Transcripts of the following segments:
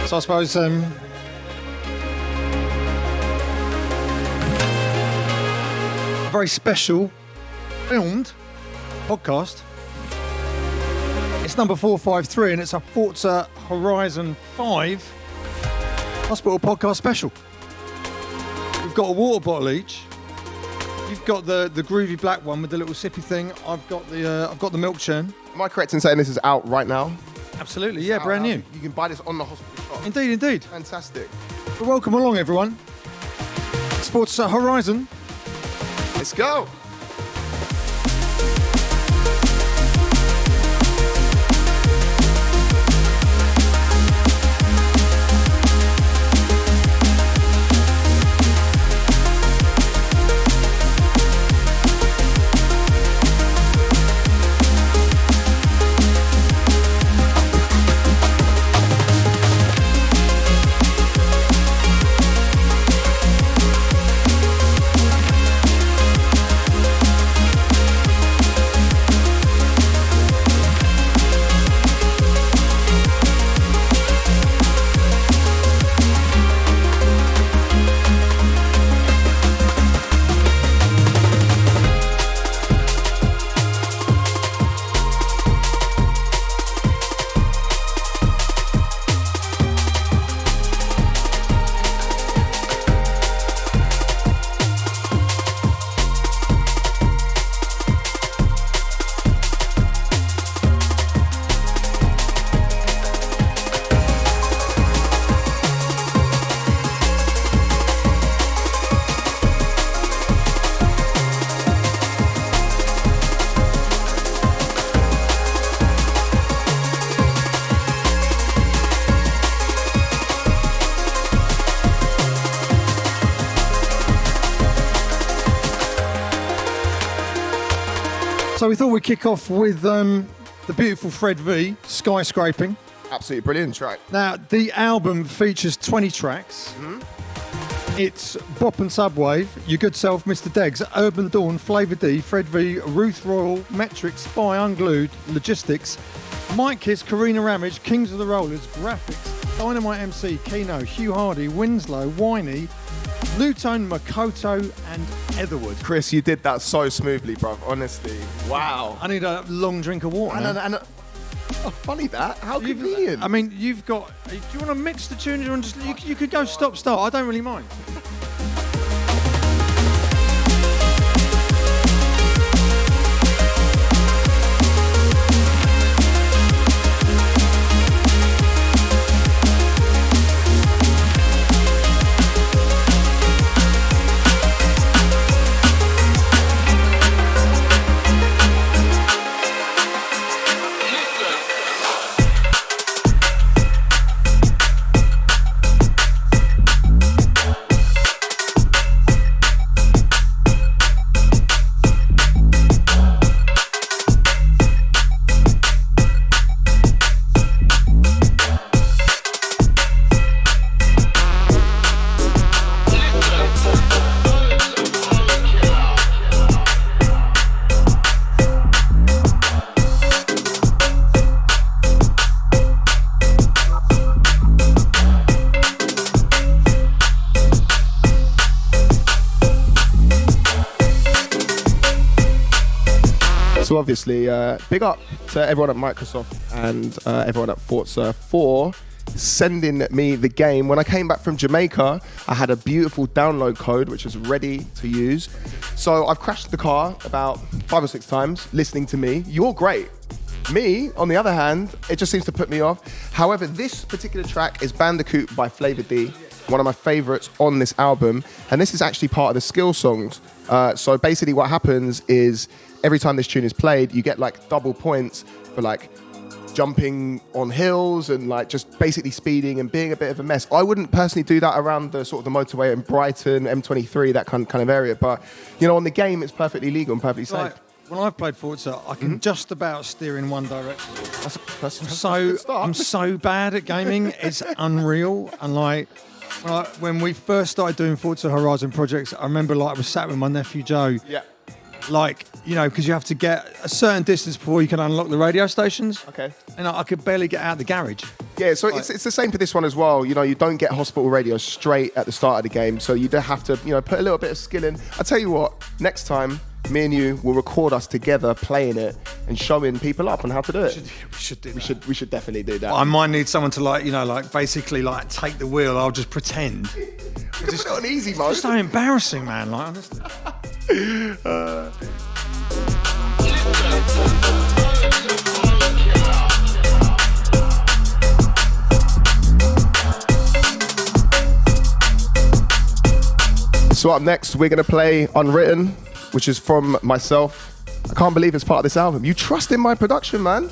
So I suppose a very special filmed podcast. It's number 453 and it's a Forza Horizon 5 hospital podcast special. We've got a water bottle each. You've got the groovy black one with the little sippy thing. I've got the milk churn. Am I correct in saying this is out right now? Absolutely, yeah, brand new. You can buy this on the hospital shop. Indeed. Fantastic. Well, welcome along, everyone. It's Forza Horizon. Let's go. So we thought we'd kick off with the beautiful Fred V, Skyscraping. Absolutely brilliant track. Now, the album features 20 tracks. Mm-hmm. It's Bop and Subwave, Your Good Self, Mr. Degs, Urban Dawn, Flavor D, Fred V, Ruth Royal, Metric, Spy, Unglued, Logistics, Mike Kiss, Karina Ramage, Kings of the Rollers, Graphics, Dynamite MC, Keno, Hugh Hardy, Winslow, Whiny, Lutone, Makoto, and Etherwood. Chris, you did that so smoothly, bruv. Honestly. Wow. I need a long drink of water. Oh, funny that. How convenient. I mean, you've got... Do you want to mix the tunes? Or just, you could go stop-start. I don't really mind. So obviously, big up to everyone at Microsoft and everyone at Forza for sending me the game. When I came back from Jamaica, I had a beautiful download code which was ready to use. So I've crashed the car about 5 or 6 times listening to me. You're great. Me, on the other hand, it just seems to put me off. However, this particular track is Bandicoot by Flavor D, one of my favorites on this album. And this is actually part of the skill songs. So basically what happens is every time this tune is played, you get like double points for like jumping on hills and like just basically speeding and being a bit of a mess. I wouldn't personally do that around the sort of the motorway in Brighton, M23, that kind of area. But, you know, on the game, it's perfectly legal and perfectly safe. Right. When I've played Forza, I can just about steer in one direction. I'm so bad at gaming, it's unreal. And like when we first started doing Forza Horizon projects, I remember like I was sat with my nephew Joe. Yeah. Like, you know, because you have to get a certain distance before you can unlock the radio stations. Okay. And I could barely get out of the garage. Yeah, so it's the same for this one as well. You know, you don't get hospital radio straight at the start of the game, so you do have to, you know, put a little bit of skill in. I tell you what, next time, me and you will record us together playing it and showing people up on how to do it. We should definitely do that. I might need someone to basically take the wheel. I'll just pretend. It's not an easy mode. It's so embarrassing, man. Like, honestly. So up next, we're going to play Unwritten, which is from myself. I can't believe it's part of this album. You trust in my production, man.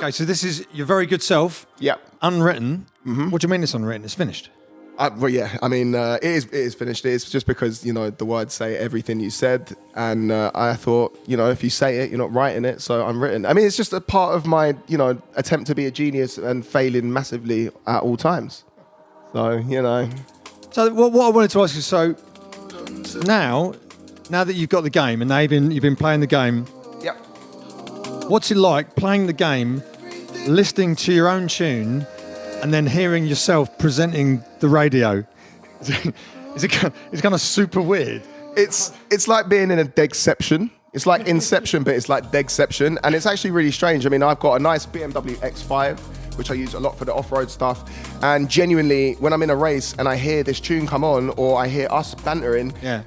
Okay, so this is Your Very Good Self. Yep. Unwritten. Mm-hmm. What do you mean it's unwritten? It's finished. Well, yeah, I mean, it is finished. It's just because, you know, the words say everything you said. And I thought, you know, if you say it, you're not writing it. So unwritten. I mean, it's just a part of my, you know, attempt to be a genius and failing massively at all times. So, you know. So what I wanted to ask you, so now that you've got the game and you've been playing the game. Yep. What's it like playing the game, listening to your own tune, and then hearing yourself presenting the radio? It's kind of super weird. It's like being in a Degsception. It's like Inception, but it's like Degsception, and it's actually really strange. I mean, I've got a nice BMW X5, which I use a lot for the off-road stuff, and genuinely, when I'm in a race and I hear this tune come on, or I hear us bantering, yeah,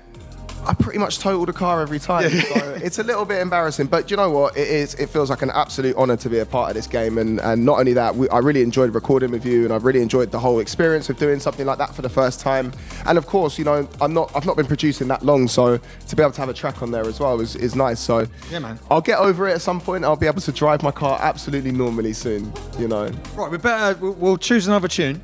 I pretty much total the car every time. Yeah. So it's a little bit embarrassing, but you know what? It feels like an absolute honour to be a part of this game, and not only that, I really enjoyed recording with you, and I've really enjoyed the whole experience of doing something like that for the first time. And of course, you know, I've not been producing that long, so to be able to have a track on there as well is nice. So yeah, man, I'll get over it at some point. I'll be able to drive my car absolutely normally soon. You know. Right, we'll choose another tune.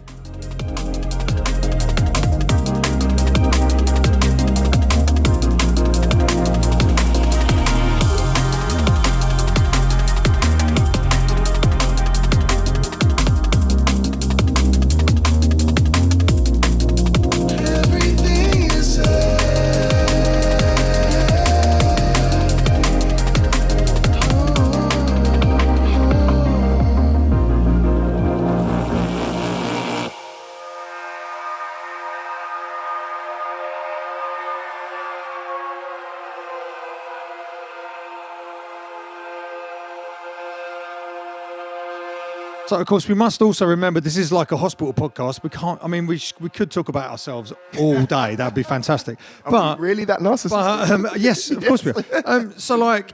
So, of course, we must also remember this is like a hospital podcast. We can't. I mean, we could talk about ourselves all day. That'd be fantastic. Are we really that narcissistic? But yes, of course we are. So, like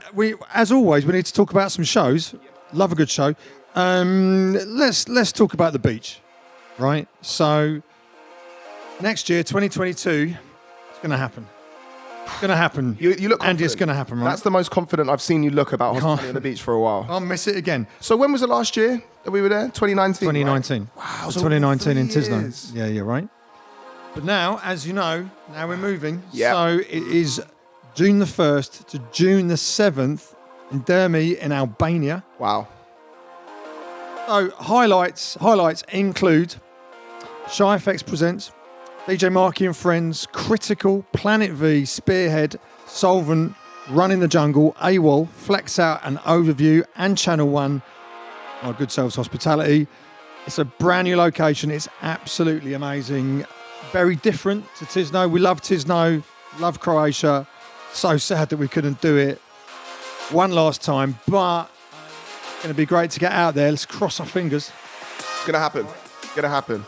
as always, we need to talk about some shows. Love a good show. Let's talk about the beach, right? So, next year, 2022, it's going to happen. It's going to happen. You look confident. And it's going to happen, right? That's the most confident I've seen you look about hospitality on the beach for a while. I'll miss it again. So when was the last year that we were there? 2019? 2019. Right? Wow. So 2019 in 3 Tisno. years. Yeah, you're right. But now, as you know, now we're moving. Yep. So it is June the 1st to June the 7th in Dermy in Albania. Wow. So highlights include Shy FX presents DJ Marky and Friends, Critical, Planet V, Spearhead, Solvent, Running the Jungle, AWOL, Flex Out and Overview, and Channel 1, our good selves hospitality. It's a brand new location. It's absolutely amazing. Very different to Tisno. We love Tisno, love Croatia. So sad that we couldn't do it one last time, but it's going to be great to get out there. Let's cross our fingers. It's going to happen. It's going to happen.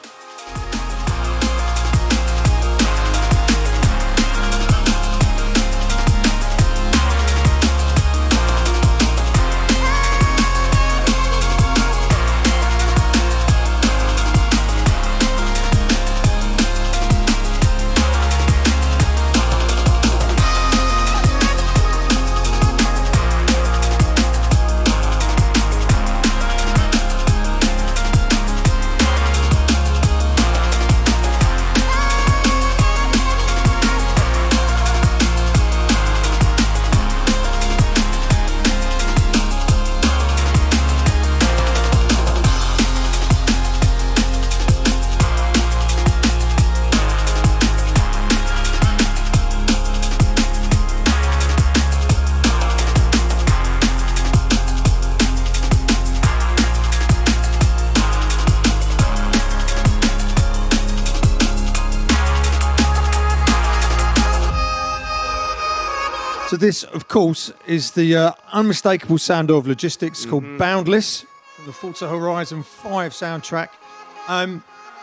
So this, of course, is the unmistakable sound of logistics. It's called Boundless from the Forza Horizon 5 soundtrack.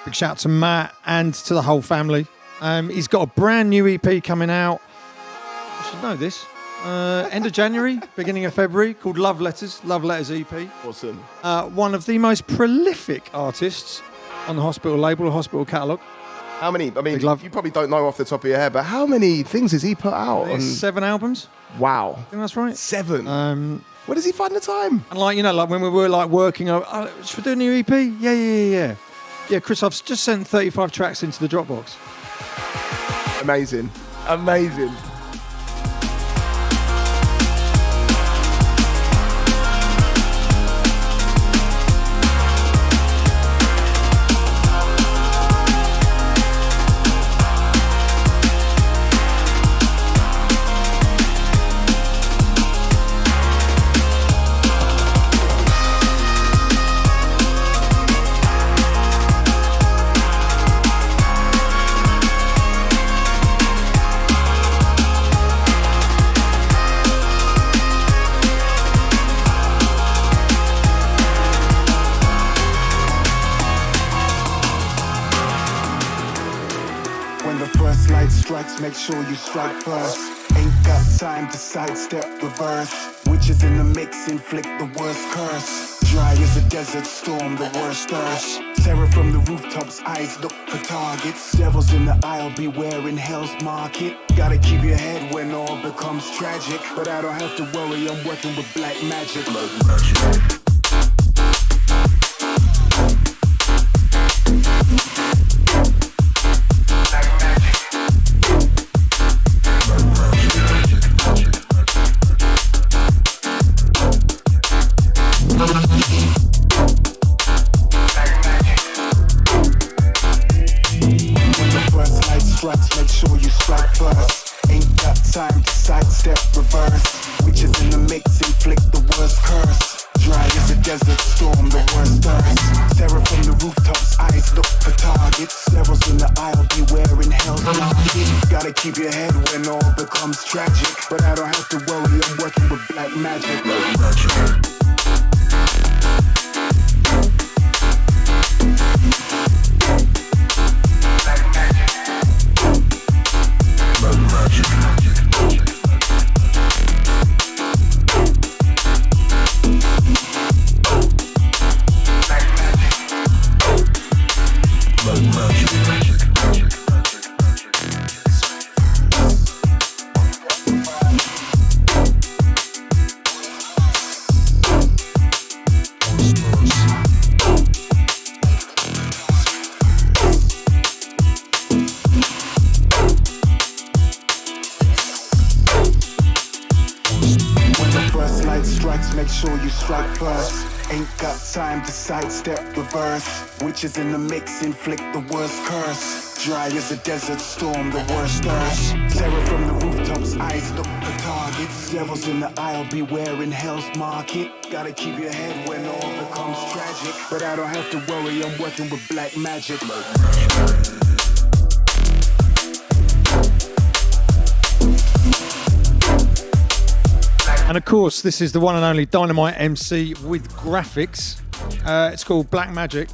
Big shout out to Matt and to the whole family. He's got a brand new EP coming out. I should know this. End of January, beginning of February, called Love Letters EP. Awesome. One of the most prolific artists on the Hospital label, the Hospital catalogue. How many? I mean, you probably don't know off the top of your head, but how many things has he put out? 7 albums. Wow. I think that's right. 7. Where does he find the time? And like when we were working, should we do a new EP? Yeah. Yeah, Chris, I've just sent 35 tracks into the Dropbox. Amazing. Make sure you strike first. Ain't got time to sidestep, reverse. Witches in the mix inflict the worst curse. Dry as a desert storm, the worst thirst. Terror from the rooftops, eyes look for targets. Devils in the aisle, beware in hell's market. Gotta keep your head when all becomes tragic. But I don't have to worry, I'm working with black magic. Keep your head when all becomes tragic. But I don't have to worry, I'm working with black magic. Black magic. make sure you strike first. Ain't got time to sidestep, reverse. Witches in the mix inflict the worst curse. Dry as a desert storm, the worst thirst. Terror from the rooftops, eyes look for targets. Devils in the aisle, beware in hell's market. Gotta keep your head when all becomes tragic. But I don't have to worry, I'm working with black magic. And of course, this is the one and only Dynamite MC with graphics. It's called Black Magic.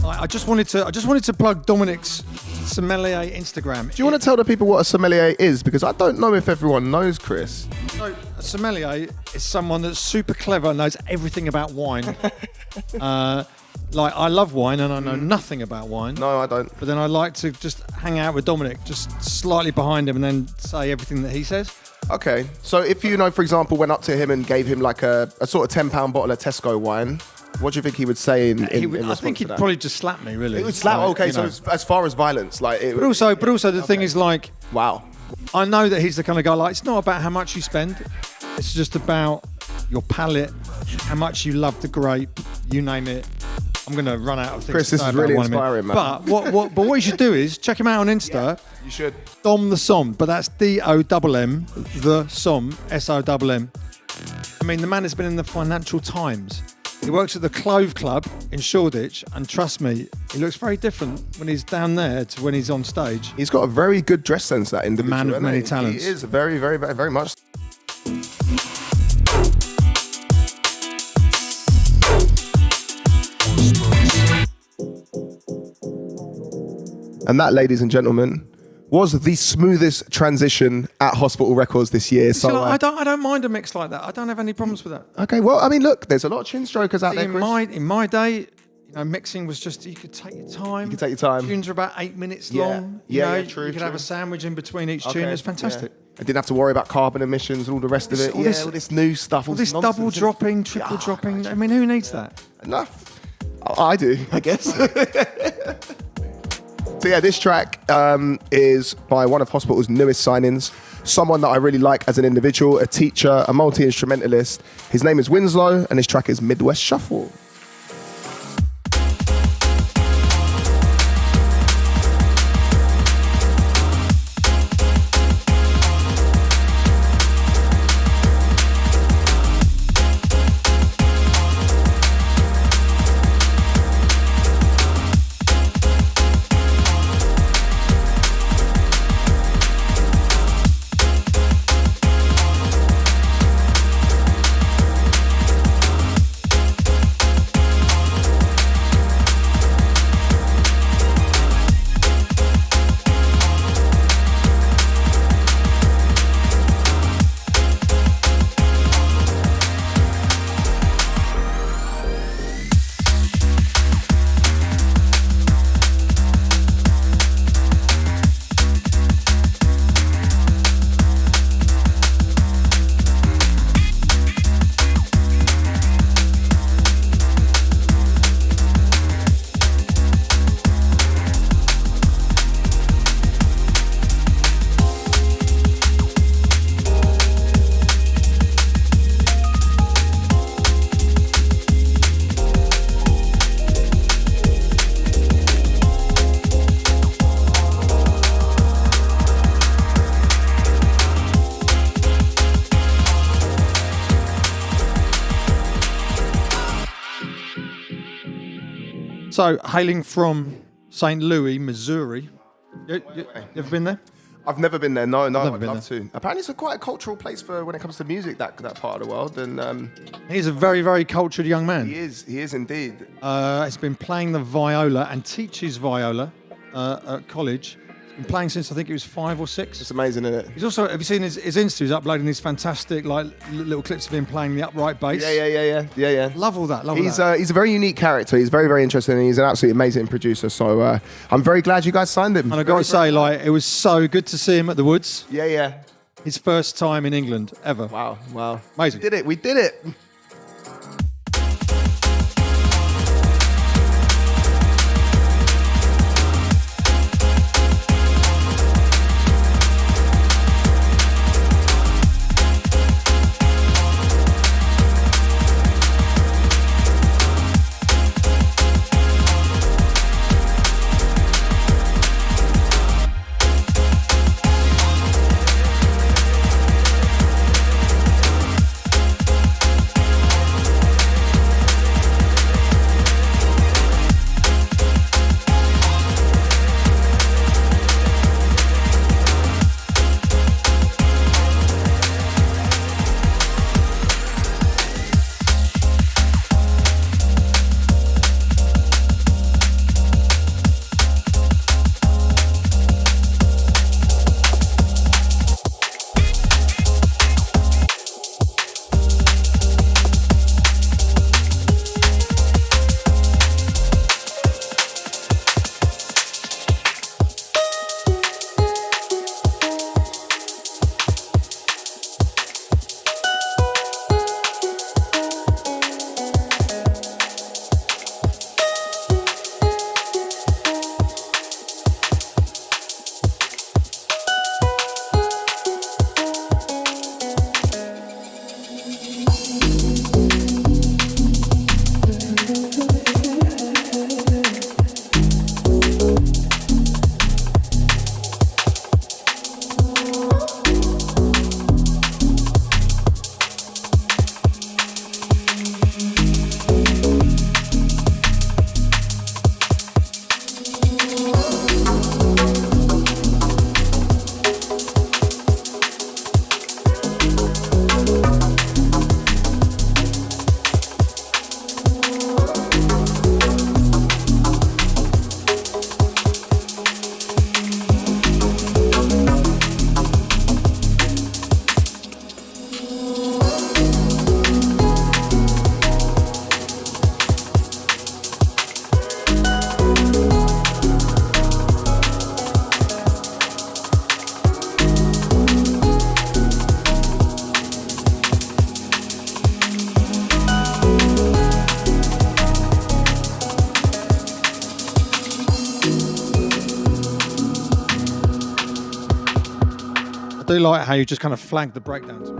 I just wanted to plug Dominic's sommelier Instagram. Do you want to tell the people what a sommelier is? Because I don't know if everyone knows, Chris. So, a sommelier is someone that's super clever, knows everything about wine. Like, I love wine and I know nothing about wine. No, I don't. But then I like to just hang out with Dominic, just slightly behind him and then say everything that he says. Okay, so if you know, for example, went up to him and gave him like a sort of £10 bottle of Tesco wine, what do you think he would say in response I think he'd to that? probably just slap me, really. He would slap. Like, okay, so as far as violence, like. But also the thing is, like, wow. I know that he's the kind of guy. Like, it's not about how much you spend; it's just about your palate, how much you love the grape. You name it. I'm going to run out of things. Chris, this is really inspiring, man. But what you should do is check him out on Insta. Yeah, you should. Dom the Somm, but that's DOMM, the Somm, SOMM. I mean, the man has been in the Financial Times. He works at the Clove Club in Shoreditch, and trust me, he looks very different when he's down there to when he's on stage. He's got a very good dress sense, that individual. Man of many talents. He is very, very, very, very much. And that, ladies and gentlemen, was the smoothest transition at Hospital Records this year. So I don't mind a mix like that. I don't have any problems with that. Okay, well, I mean, look, there's a lot of chin strokers out there, Chris. In my day, mixing was just, you could take your time. You could take your time. Tunes are about 8 minutes Yeah. long. True. You could have a sandwich in between each tune. It's fantastic. Yeah. I didn't have to worry about carbon emissions and all the rest of it. All this new stuff. All this double dropping, triple dropping. I mean, who needs that? Enough. I do, I guess. So yeah, this track is by one of Hospital's newest signings, someone that I really like as an individual, a teacher, a multi-instrumentalist. His name is Winslow, and his track is Midwest Shuffle. So, hailing from St. Louis, Missouri. You ever been there? I've never been there. No, I'd never been love to. Apparently, it's quite a cultural place for when it comes to music. That part of the world, and he's a very, very cultured young man. He is indeed. He's been playing the viola and teaches viola at college. He's been playing since I think he was 5 or 6. It's amazing, isn't it? He's also, have you seen his Insta? He's uploading these fantastic little clips of him playing the upright bass. Yeah. Love all that. He's a very unique character. He's very, very interesting, and he's an absolutely amazing producer. So I'm very glad you guys signed him. And I got to say, it was so good to see him at the Woods. Yeah. His first time in England ever. Wow. Amazing. We did it. do like how you just kind of flagged the breakdowns.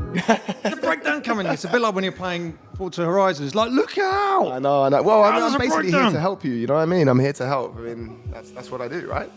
There's a breakdown coming. It's a bit like when you're playing Forza Horizon. It's like, look out! I know. Well, I'm there's a basically breakdown. here to help you. You know what I mean? I'm here to help. I mean, that's what I do, right?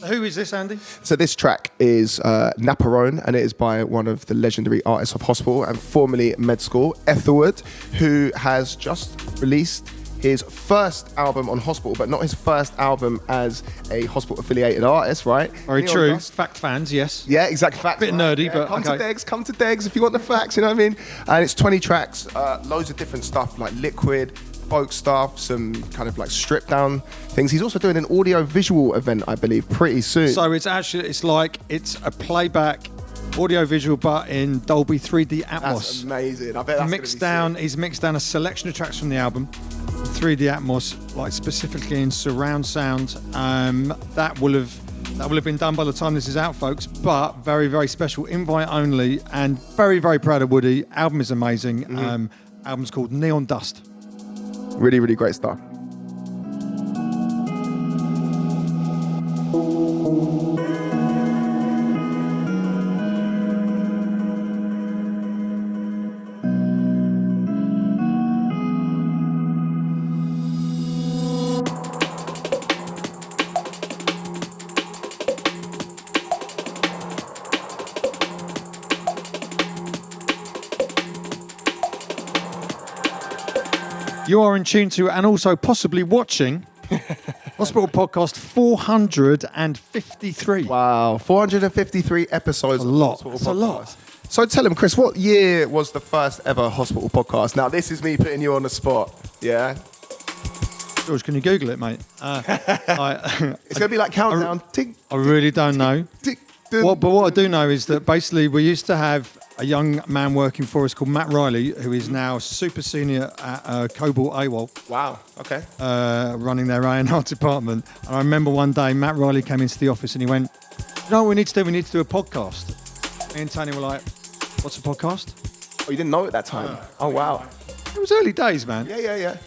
Who is this, Andy? So this track is Naparone, and it is by one of the legendary artists of Hospital and formerly Med School, Ethelwood, who has just released his first album on Hospital, but not his first album as a Hospital affiliated artist, right? Very Neon true. Dust. Fact fans, yes. Yeah, exact facts. Bit nerdy, but come okay. Come to Degs if you want the facts, you know what I mean? And it's 20 tracks, loads of different stuff like liquid, folk stuff, some kind of like stripped down things. He's also doing an audio visual event, I believe, pretty soon. So it's a playback audio visual, but in Dolby 3D Atmos. That's amazing. I bet that's He's mixed down a selection of tracks from the album, 3D Atmos, like specifically in surround sound. That will have been done by the time this is out, folks. But very, very special, invite only, and very, very proud of Woody. Album is amazing. Album's called Neon Dust. Really, really great stuff. You are in tune to, and also possibly watching, Hospital Podcast 453. Wow, 453 episodes. A lot. Hospital That's a Podcast. lot. So tell him, Chris, what year was the first ever Hospital Podcast? Now, this is me putting you on the spot, yeah? George, can you Google it, mate? It's going to be like countdown. Tick, I really don't know. tick, But what I do know is that basically we used to have a young man working for us called Matt Riley, who is now super senior at Cobalt AWOL, Wow, okay. running their A&R department. And I remember one day Matt Riley came into the office and he went, "You know what we need to do? We need to do a podcast." Me and Tony were like, "What's a podcast?" Oh, you didn't know at that time? Oh, wow. It was early days, man. Yeah.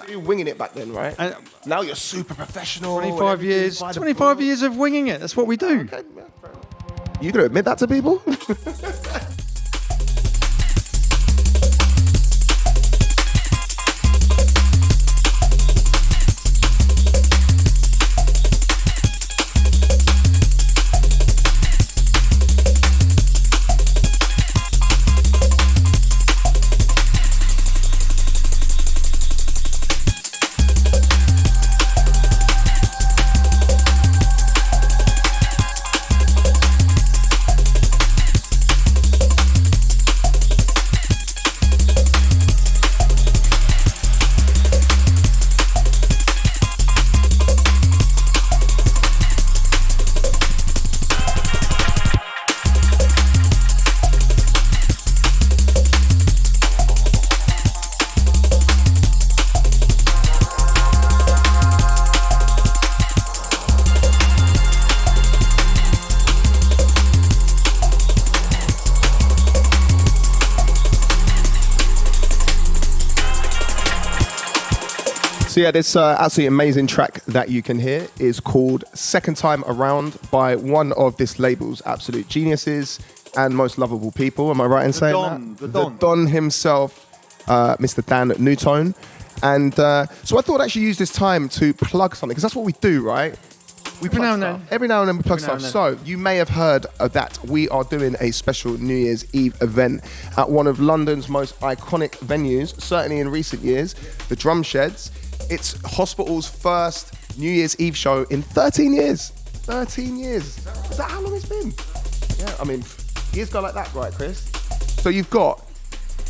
You were winging it back then, right? And Now you're super professional. 25 years, 25 years of winging it. That's what we do. Okay, yeah, fair enough. You gonna admit that to people? So yeah, this absolutely amazing track that you can hear is called Second Time Around by one of this label's absolute geniuses and most lovable people. Am I right in saying Don, that? the Don himself, Mr. Dan Newtone. And so I thought I'd actually use this time to plug something, because that's what we do, right? We plug now and stuff. then. Every now and then we plug Every now stuff. and So you may have heard of that we are doing a special New Year's Eve event at one of London's most iconic venues, certainly in recent years, the Drum Sheds. It's Hospital's first New Year's Eve show in 13 years. 13 years. Is that how long it's been? Yeah, I mean, years go like that, right, Chris? So you've got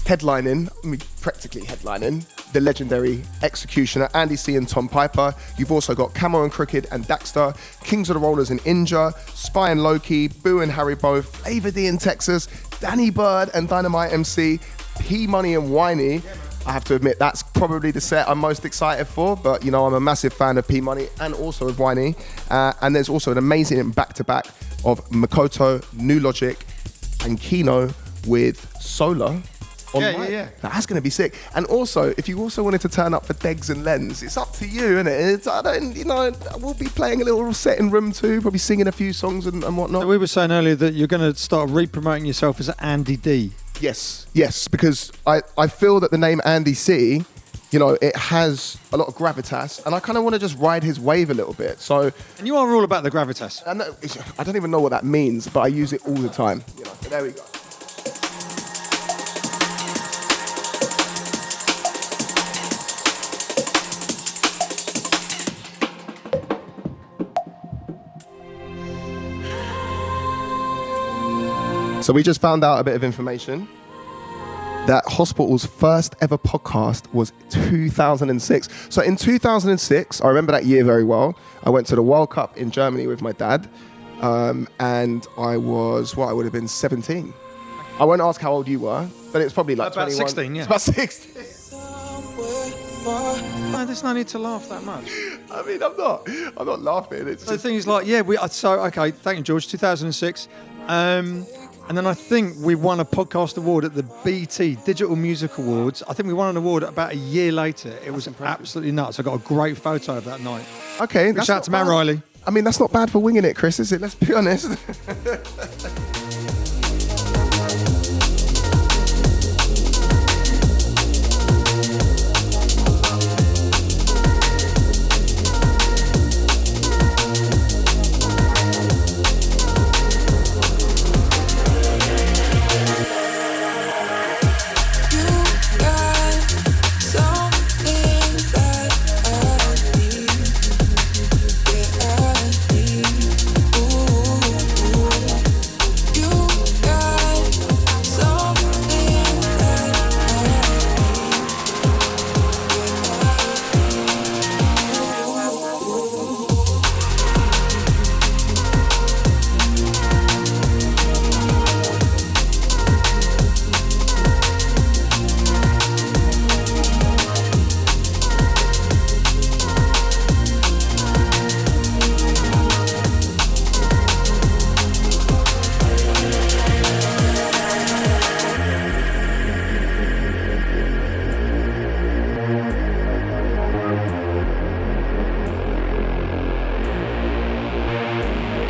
headlining, I mean, practically headlining, the legendary Executioner, Andy C and Tom Piper. You've also got Camo and Crooked and Daxter, Kings of the Rollers and Inja, Spy and Loki, Boo and Harry Bo, Flavor D in Texas, Danny Bird and Dynamite MC, P Money and Whiny. I have to admit, that's probably the set I'm most excited for, but you know, I'm a massive fan of P Money and also of Whiny. And there's also an amazing back-to-back of Makoto, New Logic, and Kino with Solar on Yeah, mic. yeah, yeah. That's going to be sick. And also, if you also wanted to turn up for Degs and Lens, it's up to you, innit? We'll be playing a little set in room 2, probably singing a few songs and whatnot. So we were saying earlier that you're going to start re-promoting yourself as Andy D. Yes, because I feel that the name Andy C, it has a lot of gravitas, and I kind of want to just ride his wave a little bit. So, and you are all about the gravitas. I don't even know what that means, but I use it all the time. So there we go. So we just found out a bit of information that Hospital's first ever podcast was 2006. So in 2006, I remember that year very well. I went to the World Cup in Germany with my dad, and I would have been 17. I won't ask how old you were, but it's probably like about 21. 16, yeah. It's about 16. No, there's no need to laugh that much. I mean, I'm not laughing. It's The thing is, like, yeah, okay, thank you, George, 2006. And then I think we won a podcast award at the BT Digital Music Awards. I think we won an award about a year later. It was absolutely nuts. I got a great photo of that night. Okay. Shout out to Matt Riley. I mean, that's not bad for winging it, Chris, is it? Let's be honest.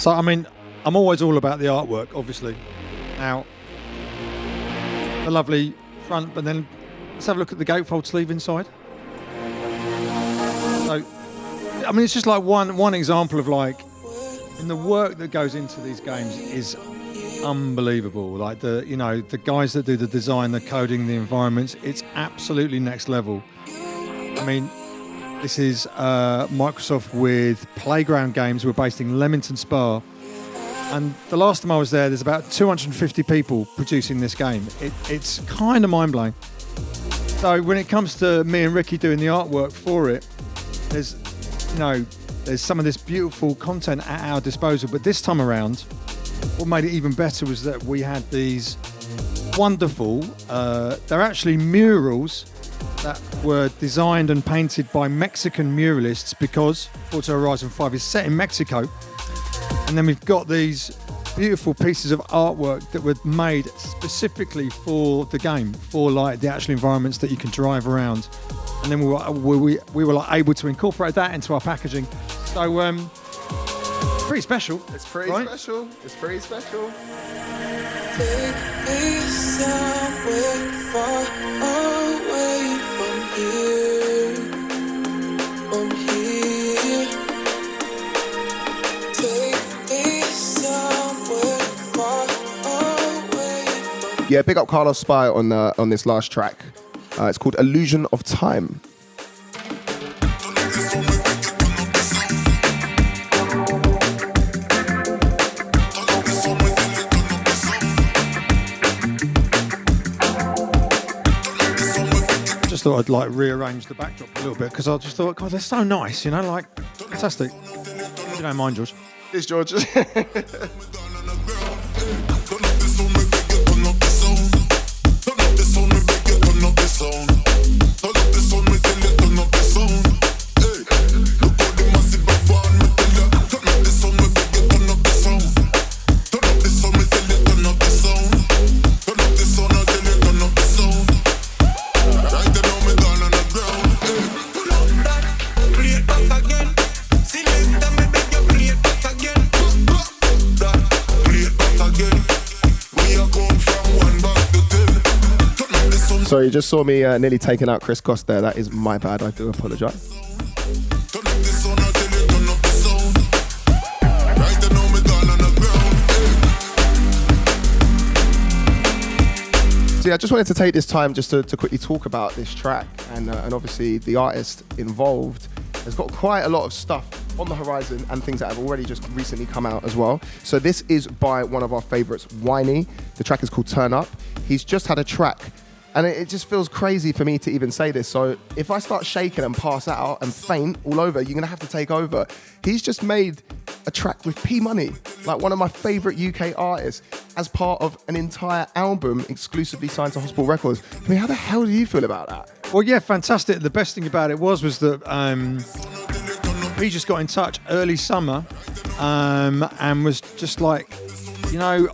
So, I mean, I'm always all about the artwork, obviously. Now, the lovely front, but then let's have a look at the gatefold sleeve inside. So, I mean, it's just like one example of like, and the work that goes into these games is unbelievable. Like the guys that do the design, the coding, the environments, it's absolutely next level. I mean, this is Microsoft with Playground Games. We're based in Leamington Spa. And the last time I was there's about 250 people producing this game. It's kind of mind-blowing. So when it comes to me and Ricky doing the artwork for it, there's some of this beautiful content at our disposal. But this time around, what made it even better was that we had these wonderful, they're actually murals that were designed and painted by Mexican muralists because Forza Horizon 5 is set in Mexico. And then we've got these beautiful pieces of artwork that were made specifically for the game, for like the actual environments that you can drive around. And then we were like able to incorporate that into our packaging. So pretty special. It's pretty special. It's pretty special. Take me somewhere far away from here. From here. Take me somewhere far away from Yeah, big up Carlos Spy on this last track. It's called Illusion of Time. Just thought I'd like rearrange the backdrop a little bit because I just thought, God, they're so nice, like fantastic. If you don't mind, George. It's George. Sorry, you just saw me nearly taking out Chris Goss there. That is my bad. I do apologise. So yeah, I just wanted to take this time just to quickly talk about this track and obviously the artist involved has got quite a lot of stuff on the horizon and things that have already just recently come out as well. So this is by one of our favourites, Whiny. The track is called Turn Up. He's just had a track and it just feels crazy for me to even say this. So if I start shaking and pass out and faint all over, you're going to have to take over. He's just made a track with P Money, like one of my favourite UK artists, as part of an entire album exclusively signed to Hospital Records. I mean, how the hell do you feel about that? Well, yeah, fantastic. The best thing about it was that he just got in touch early summer and was just like, you know,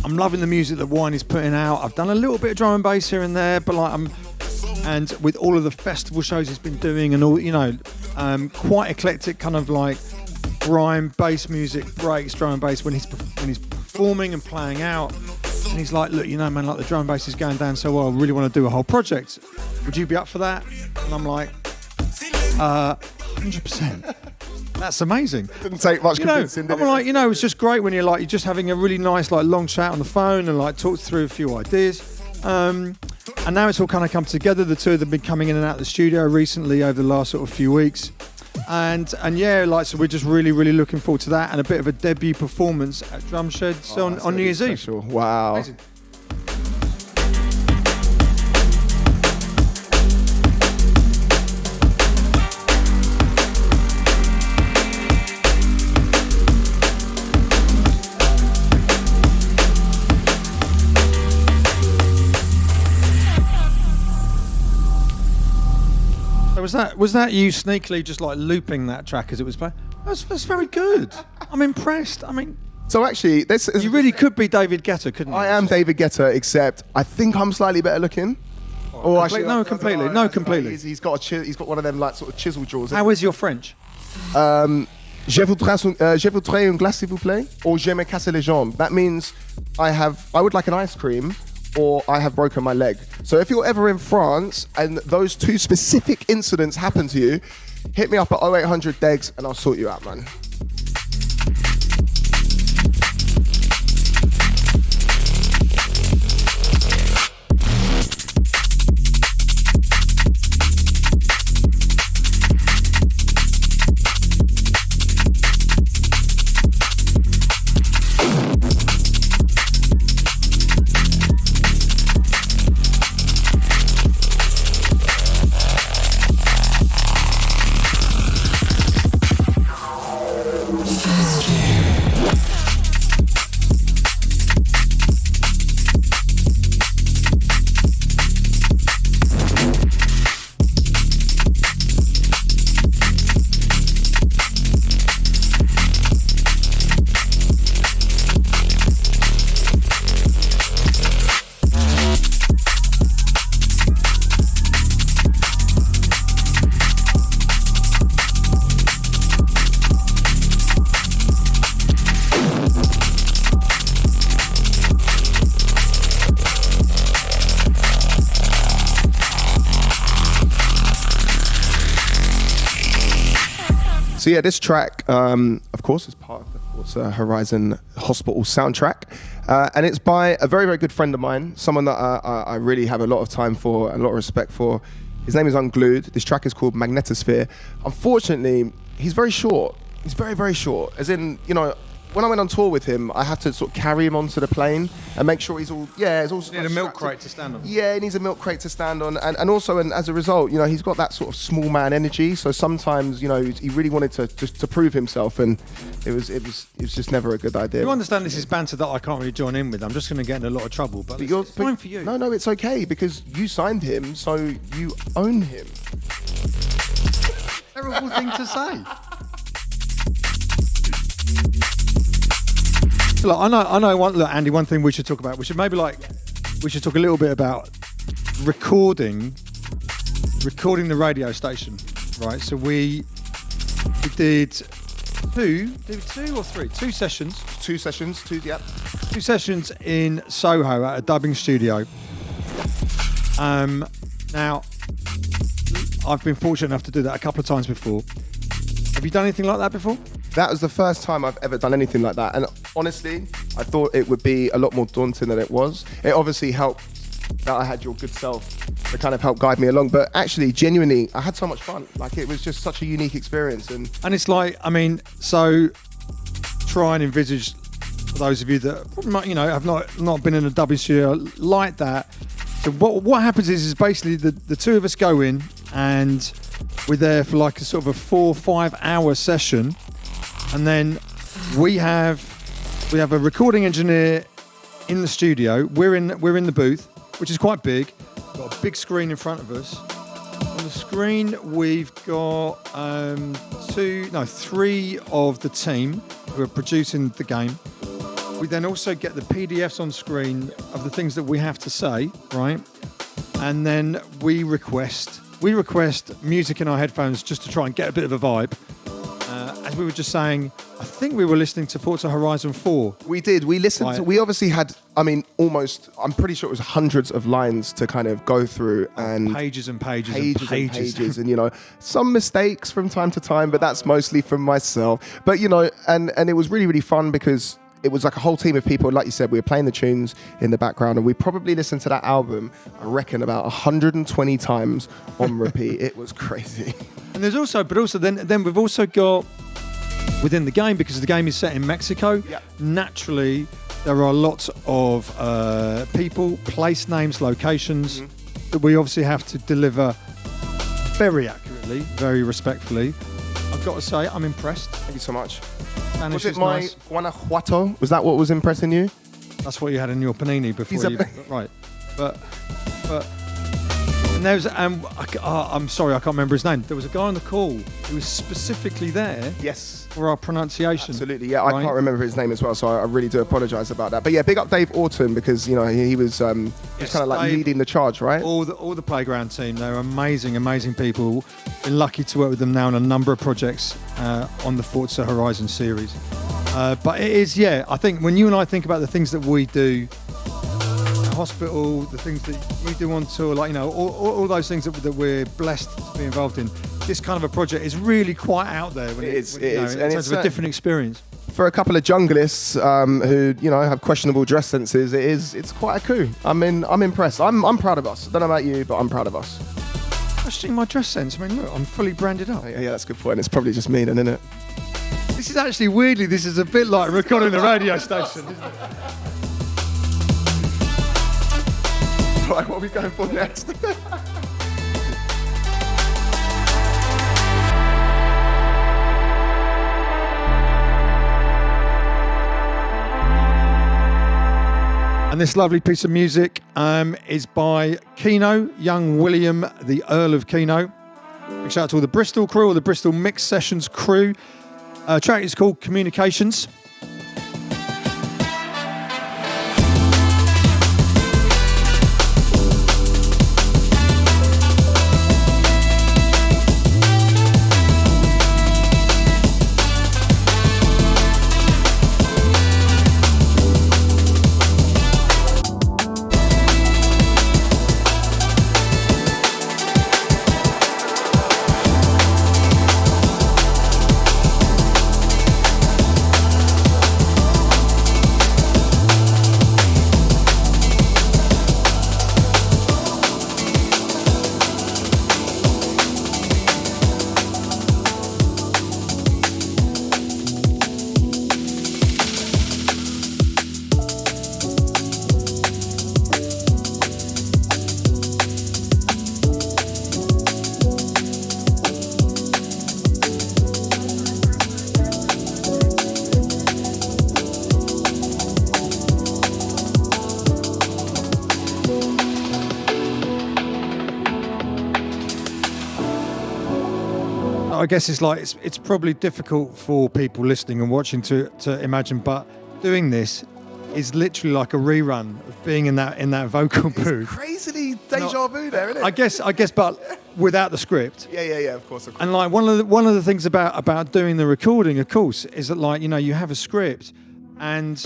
I'm loving the music that Whiny's putting out. I've done a little bit of drum and bass here and there, but like and with all of the festival shows he's been doing and all, you know, quite eclectic kind of like grime, bass music, breaks, drum and bass when he's performing and playing out. And he's like, look, you know, man, like the drum and bass is going down so well, I really want to do a whole project. Would you be up for that? And I'm like, 100%. That's amazing. Didn't take much convincing, did it? I'm like, you know, it's just great when you're just having a really nice, like, long chat on the phone and like talk through a few ideas. And now it's all kind of come together. The two of them have been coming in and out of the studio recently over the last sort of few weeks. And yeah, like, so we're just really, really looking forward to that and a bit of a debut performance at Drum Sheds on New Year's Eve. Wow. Amazing. Was that you sneakily just like looping that track as it was playing? That's very good. I'm impressed. I mean, so actually, this is, you really could be David Guetta, couldn't you? I am David Guetta, except I think I'm slightly better looking. Completely. He's got one of them like sort of chisel jaws. How is your French? Je voudrais un glace s'il vous plaît, or je me casse les jambes. That means I would like an ice cream, or I have broken my leg. So if you're ever in France and those two specific incidents happen to you, hit me up at 0800 Degs and I'll sort you out, man. So yeah, this track, of course, is part of the Forza Horizon Hospital soundtrack. And it's by a very, very good friend of mine, someone that I really have a lot of time for and a lot of respect for. His name is Unglued. This track is called Magnetosphere. Unfortunately, he's very short. He's very, very short. As in, you know, when I went on tour with him, I had to sort of carry him onto the plane and make sure he's all, he's all. You need a milk crate to stand on. Yeah, he needs a milk crate to stand on. And also, and as a result, you know, he's got that sort of small man energy. So sometimes, you know, he really wanted to prove himself, and it was just never a good idea. You understand this is banter that I can't really join in with. I'm just going to get in a lot of trouble, but it's fine for you. No, it's okay, because you signed him, so you own him. Terrible thing to say. Look, I know. Look, Andy, one thing we should talk about. We should talk a little bit about recording the radio station, right? So we did two sessions. Two sessions in Soho at a dubbing studio. Now, I've been fortunate enough to do that a couple of times before. Have you done anything like that before? That was the first time I've ever done anything like that. And honestly, I thought it would be a lot more daunting than it was. It obviously helped that I had your good self to kind of help guide me along. But actually, genuinely, I had so much fun. Like, it was just such a unique experience. And it's like, I mean, so try and envisage, for those of you that, you know, have not been in a WCR like that. So what happens is basically the two of us go in and we're there for like a sort of a 4 or 5 hour session. And then we have a recording engineer in the studio. We're in the booth, which is quite big. We've got a big screen in front of us. On the screen, we've got 3 of the team who are producing the game. We then also get the PDFs on screen of the things that we have to say, right? And then we request music in our headphones just to try and get a bit of a vibe. As we were just saying, I think we were listening to Forza Horizon 4. We did. We listened Right. to, we obviously had, I mean, almost, I'm pretty sure it was hundreds of lines to kind of go through, and Pages and pages. and, you know, some mistakes from time to time, but that's mostly from myself. But, you know, and it was really, really fun because it was like a whole team of people. Like you said, we were playing the tunes in the background, and we probably listened to that album, I reckon, about 120 times on repeat. It was crazy. And there's also, then we've also got within the game, because the game is set in Mexico. Yeah. Naturally, there are lots of people, place names, locations that we obviously have to deliver very accurately, very respectfully. I've got to say, I'm impressed. Thank you so much. Spanish Was it is my nice. Guanajuato? Was that what was impressing you? That's what you had in your panini before you... Right. But and there was, I'm sorry, I can't remember his name. There was a guy on the call who was specifically there Yes. for our pronunciation. Absolutely, yeah. Right? I can't remember his name as well, so I really do apologise about that. But yeah, big up Dave Orton, because, you know, he was kind of like Dave, leading the charge, right? All the playground team, they're amazing people. Been lucky to work with them now on a number of projects on the Forza Horizon series. But it is, yeah, I think when you and I think about the things that we do, hospital, the things that you do on tour, like, you know, all those things that we're blessed to be involved in, this kind of a project is really quite out there. When It is. in And terms it's of a different experience. For a couple of junglists who, you know, have questionable dress senses, it's quite a coup. I mean, I'm impressed. I'm proud of us. I don't know about you, but I'm proud of us. Questioning my dress sense. I mean, look, I'm fully branded up. Yeah, that's a good point. It's probably just me then, isn't it? This is actually, weirdly, this is a bit like recording a radio station, isn't it? Right, what are we going for next? And this lovely piece of music is by Keno, young William, the Earl of Keno. Big shout out to all the Bristol crew, or the Bristol Mix Sessions crew. Track is called Communications. I guess it's like it's probably difficult for people listening and watching to imagine, but doing this is literally like a rerun of being in that vocal booth. Crazily deja vu there, isn't it? I guess, but without the script. Yeah, of course. And like one of the things about doing the recording, of course, is that, like, you know, you have a script, and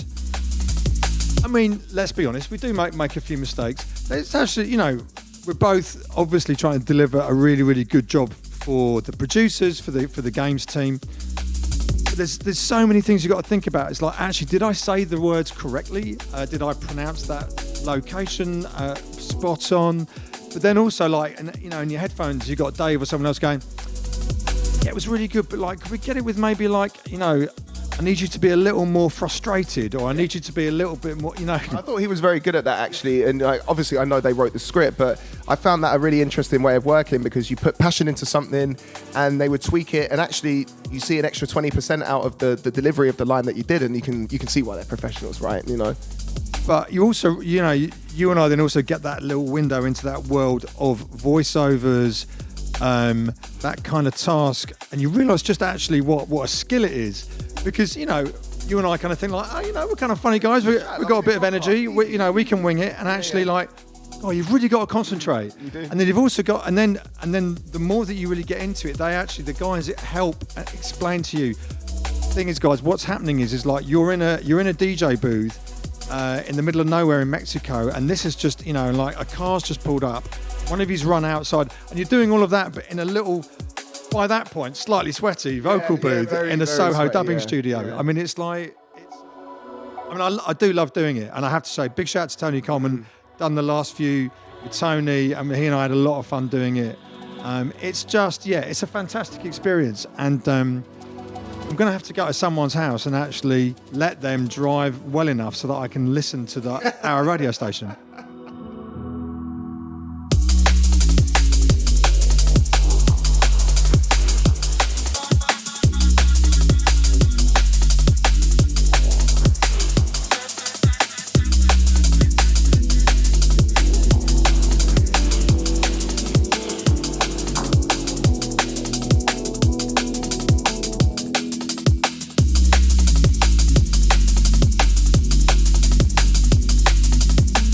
I mean, let's be honest, we do make a few mistakes. It's actually, you know, we're both obviously trying to deliver a really, really good job for the producers, for the games team. But there's so many things you've got to think about. It's like, actually, did I say the words correctly? Did I pronounce that location spot on? But then also, like, in your headphones, you've got Dave or someone else going, yeah, it was really good, but like, could we get it with maybe like, I need you to be a little more frustrated, or I need you to be a little bit more, I thought he was very good at that, actually. And obviously, I know they wrote the script, but I found that a really interesting way of working, because you put passion into something and they would tweak it. And actually, you see an extra 20% out of the delivery of the line that you did. And you can see why they're professionals, right? But you also, you and I then also get that little window into that world of voiceovers, that kind of task. And you realise just actually what a skill it is. Because, you and I kind of think like, we're kind of funny guys. We've got a bit of energy. We can wing it. And actually, you've really got to concentrate. You do. And then you've also got, and then the more that you really get into it, the guys that help explain to you. The thing is, guys, what's happening is like you're in a DJ booth in the middle of nowhere in Mexico, and this is just, like a car's just pulled up. One of you's run outside, and you're doing all of that, but in a little, by that point, slightly sweaty vocal booth in a Soho sweaty, dubbing studio. Yeah. I mean, I do love doing it. And I have to say, big shout out to Tony Coleman, done the last few with Tony. I mean, he and I had a lot of fun doing it. It's just, it's a fantastic experience. And I'm going to have to go to someone's house and actually let them drive well enough so that I can listen to our radio station.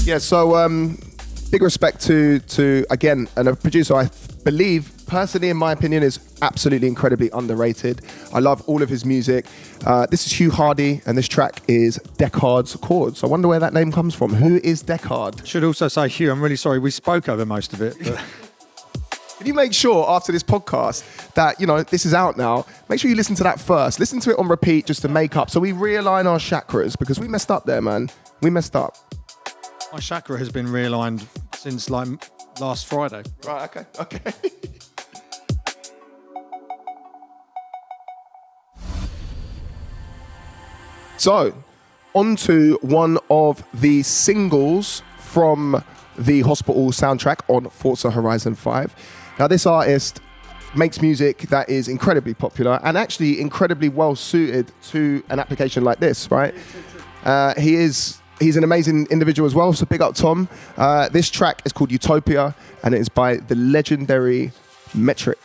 Yeah, so big respect to again, and a producer I believe, personally, in my opinion, is absolutely incredibly underrated. I love all of his music. This is Hugh Hardy, and this track is Deckard's Chords. I wonder where that name comes from. Who is Deckard? Should also say, Hugh, I'm really sorry, we spoke over most of it. But... Can you make sure after this podcast that, this is out now, make sure you listen to that first. Listen to it on repeat just to make up. So we realign our chakras, because we messed up there, man. We messed up. My chakra has been realigned since last Friday. Right, okay. So, on to one of the singles from the Hospital soundtrack on Forza Horizon 5. Now, this artist makes music that is incredibly popular and actually incredibly well suited to an application like this, right? He's an amazing individual as well, so big up Tom. This track is called Utopia, and it is by the legendary Metric.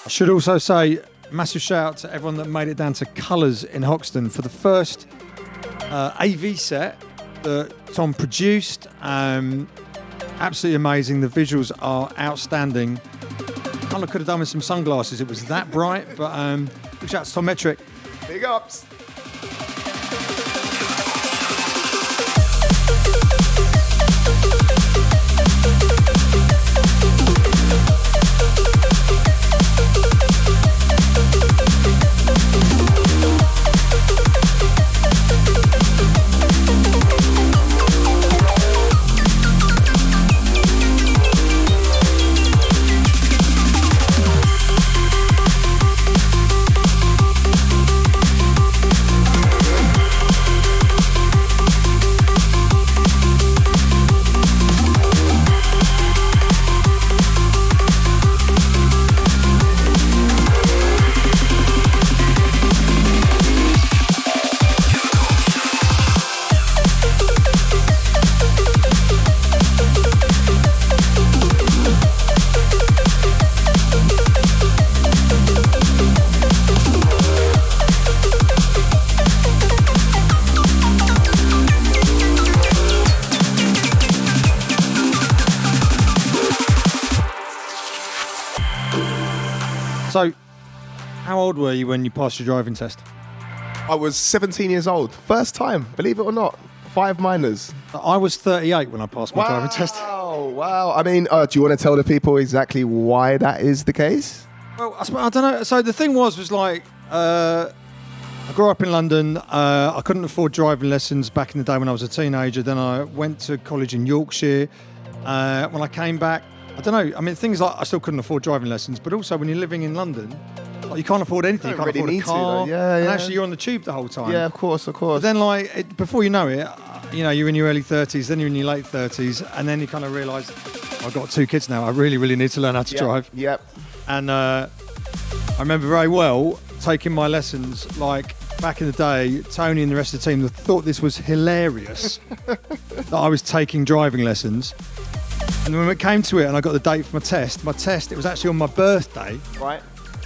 I should also say, massive shout out to everyone that made it down to Colours in Hoxton for the first AV set that Tom produced. Absolutely amazing. The visuals are outstanding. Kind of could have done with some sunglasses. It was that bright, but big shout out to Tom Metric. Big ups. So, how old were you when you passed your driving test? I was 17 years old. First time, believe it or not. 5 minors. I was 38 when I passed my driving test. wow. I mean, do you want to tell the people exactly why that is the case? Well, I don't know. So the thing was like, I grew up in London. I couldn't afford driving lessons back in the day when I was a teenager. Then I went to college in Yorkshire. When I came back, I don't know. I mean, things like I still couldn't afford driving lessons, but also when you're living in London, like, you can't afford anything. You can't really afford a need to, car. though. Yeah, and yeah. actually, you're on the tube the whole time. Yeah, of course. But then, like, before you know it, you know, you're in your early 30s, then you're in your late 30s, and then you kind of realise, I've got 2 kids now. I really, really need to learn how to drive. Yep. And I remember very well taking my lessons, like, back in the day, Tony and the rest of the team thought this was hilarious that I was taking driving lessons. And when it came to it and I got the date for my test, it was actually on my birthday. Right.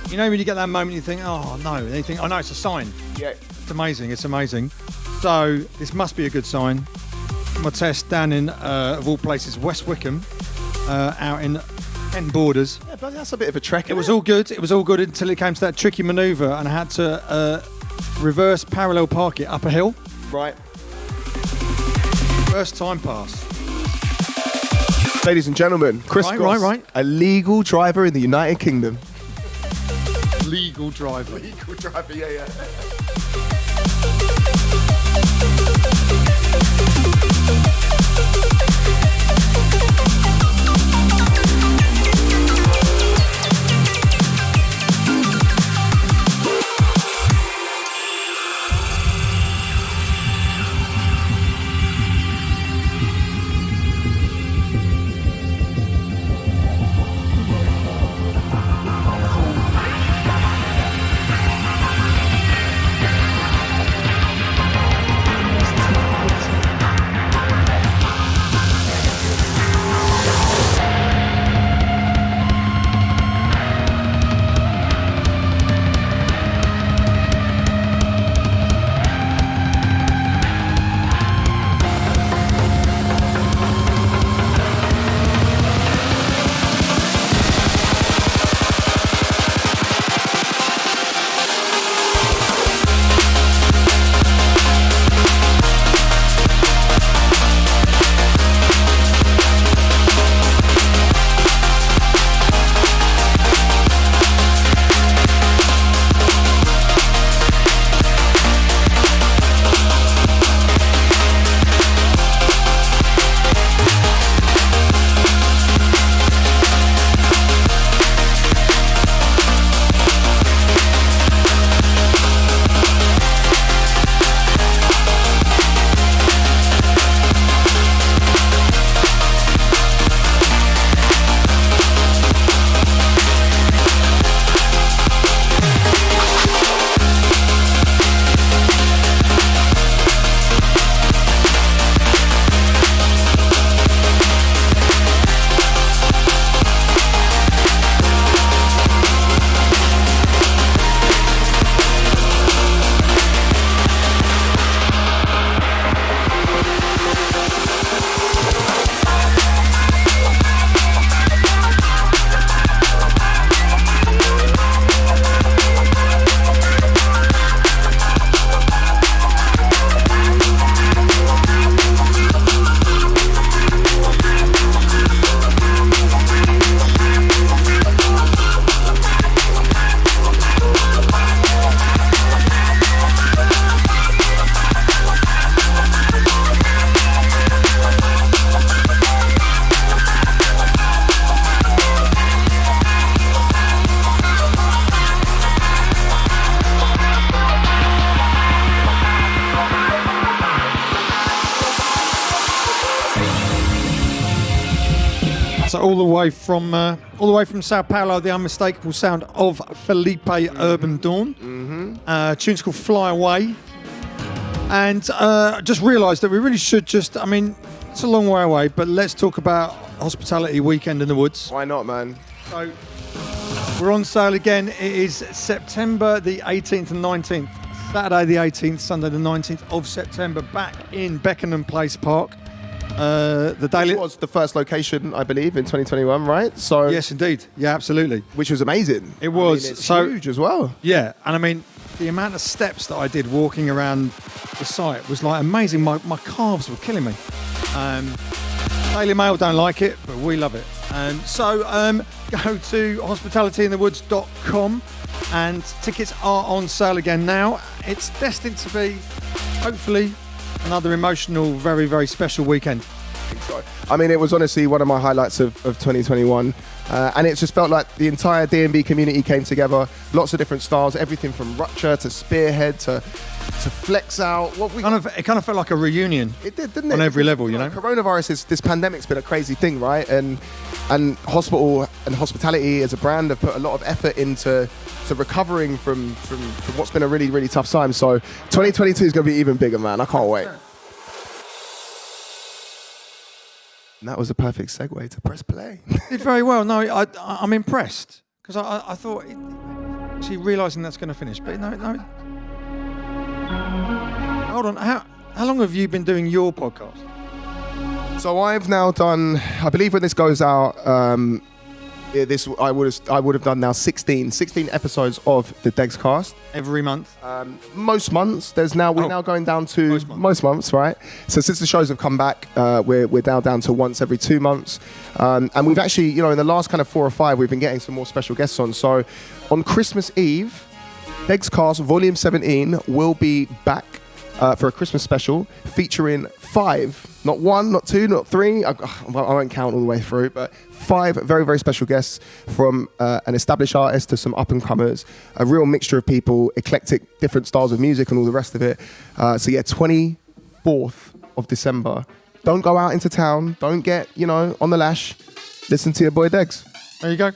You know when you get that moment you think, oh no, and you think, oh no, it's a sign. Yeah. It's amazing. So this must be a good sign. My test down in, of all places, West Wickham, out in Kent Borders. Yeah, but that's a bit of a trek. It was all good until it came to that tricky manoeuvre and I had to reverse parallel park it up a hill. Right. First time pass. Ladies and gentlemen, Chris Goss, Right. a legal driver in the United Kingdom. Legal driver. Legal driver, yeah. So all the way from Sao Paulo, the unmistakable sound of Felipe Urban Dawn. Mm-hmm. Tune's called Fly Away. And just realised that we really should just, I mean, it's a long way away, but let's talk about Hospitality Weekend in the Woods. Why not, man? So we're on sale again. It is September the 18th and 19th. Saturday the 18th, Sunday the 19th of September, back in Beckenham Place Park. The daily Which was the first location, I believe, in 2021, right? So yes, indeed. Yeah, absolutely. which was amazing. It was. I mean, it's So- huge as well. Yeah, and I mean, the amount of steps that I did walking around the site was like amazing. My calves were killing me. Daily Mail don't like it, but we love it. So go to hospitalityinthewoods.com and tickets are on sale again now. It's destined to be, hopefully, another emotional, very, very special weekend. I mean, it was honestly one of my highlights of 2021. And it just felt like the entire D&B community came together. Lots of different styles, everything from Rupture to Spearhead to Flex Out. It kind of felt like a reunion. It did, didn't it? On every level, you know. Coronavirus this pandemic's been a crazy thing, right? And hospital and hospitality as a brand have put a lot of effort into recovering from what's been a really, really tough time. So 2022 is going to be even bigger, man. I can't wait. And that was a perfect segue to press play. Did very well. No, I'm impressed because I thought actually realising that's going to finish, but no. Hold on. How long have you been doing your podcast? So I've now done, I believe when this goes out, I would have done now 16 episodes of the Degs Cast. Every month? Most months. We're now going down to most months, right? So since the shows have come back, we're now down to once every 2 months. And we've actually, in the last kind of 4 or 5, we've been getting some more special guests on. So on Christmas Eve, Degs Cast Volume 17 will be back for a Christmas special featuring 5, not 1, not 2, not 3. I won't count all the way through, but 5 very, very special guests from an established artist to some up-and-comers, a real mixture of people, eclectic, different styles of music and all the rest of it. 24th of December. Don't go out into town. Don't get, on the lash. Listen to your boy Degs. There you go.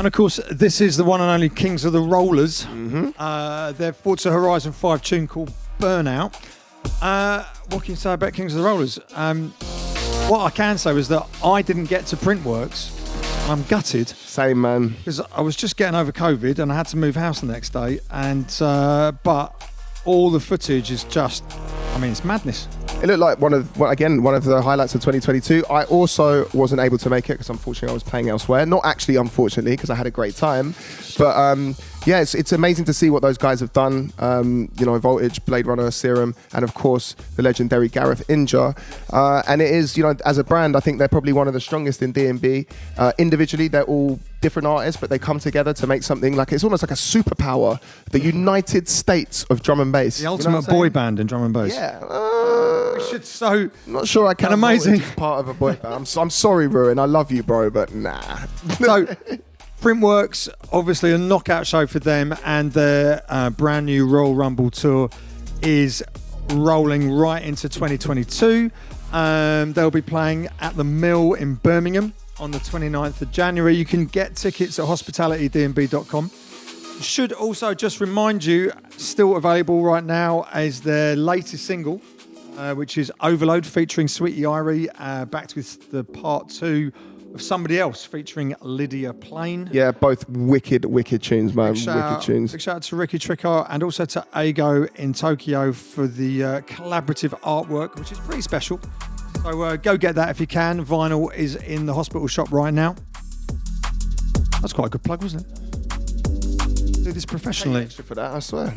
And of course, this is the one and only Kings of the Rollers. Mm-hmm. Their Forza Horizon 5 tune called Burnout. What can you say about Kings of the Rollers? What I can say is that I didn't get to Printworks. I'm gutted. Same, man. Because I was just getting over COVID and I had to move house the next day. And but all the footage is just, it's madness. It looked like one of the highlights of 2022. I also wasn't able to make it because unfortunately I was playing elsewhere. Not actually unfortunately, because I had a great time. But it's amazing to see what those guys have done. Voltage, Blade Runner, Serum, and of course the legendary Gareth Inja. And it is, as a brand, I think they're probably one of the strongest in D&B. Individually, they're all different artists, but they come together to make something like, it's almost like a superpower, the United States of drum and bass. The ultimate boy band in drum and bass. Yeah. Not sure I can. An amazing part of a boy band. I'm sorry, Ruin. I love you, bro, but nah. So, Printworks, obviously a knockout show for them, and their brand new Royal Rumble tour is rolling right into 2022. They'll be playing at the Mill in Birmingham on the 29th of January. You can get tickets at hospitalitydnb.com. Should also just remind you, still available right now is their latest single, which is Overload, featuring Sweetie Irie, backed with the part 2 of Somebody Else, featuring Lydia Plain. Yeah, both wicked tunes, man. Wicked tunes. Big shout out to Ricky Trickar and also to Ago in Tokyo for the collaborative artwork, which is pretty special. So go get that if you can. Vinyl is in the hospital shop right now. That's quite a good plug, wasn't it? Do this professionally. Extra for that, I swear.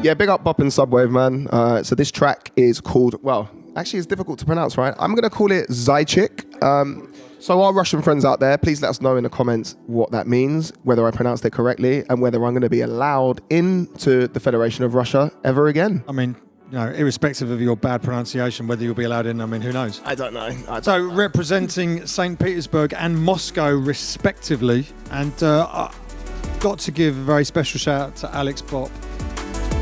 Yeah, big up Bop and Subwave, man. So this track is called, well, actually it's difficult to pronounce, right? I'm going to call it Zajcik. So our Russian friends out there, please let us know in the comments what that means, whether I pronounced it correctly, and whether I'm going to be allowed into the Federation of Russia ever again. I mean, you know, irrespective of your bad pronunciation, whether you'll be allowed in, I mean, who knows? I don't know. So representing St. Petersburg and Moscow respectively, and got to give a very special shout out to Alex Bop,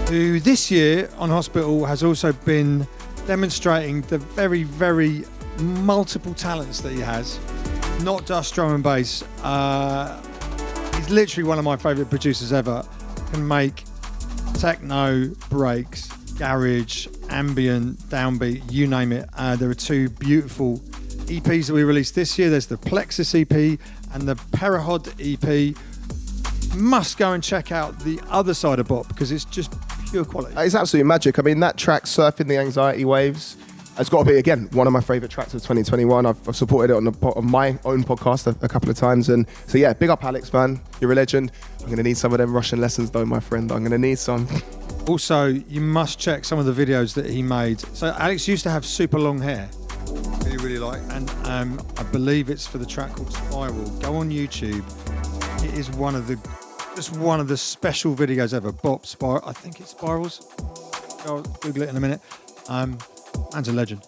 who this year on Hospital has also been demonstrating the very, very multiple talents that he has, not just drum and bass. He's literally one of my favourite producers ever. Can make techno, breaks, garage, ambient, downbeat, you name it. There are two beautiful EPs that we released this year. There's the Plexus EP and the Perihod EP. Must go and check out the other side of Bop because it's just pure quality. It's absolutely magic. I mean, that track, Surfing the Anxiety Waves, it's got to be, again, one of my favourite tracks of 2021. I've supported it on my own podcast a couple of times. And so, yeah, big up Alex, man. You're a legend. I'm going to need some of them Russian lessons, though, my friend. I'm going to need some. Also, you must check some of the videos that he made. So Alex used to have super long hair. Really, really like. And I believe it's for the track called Spiral. Go on YouTube. It is one of the special videos ever. Bop, Spiral. I think it's Spirals. I'll Google it in a minute. Man's a legend.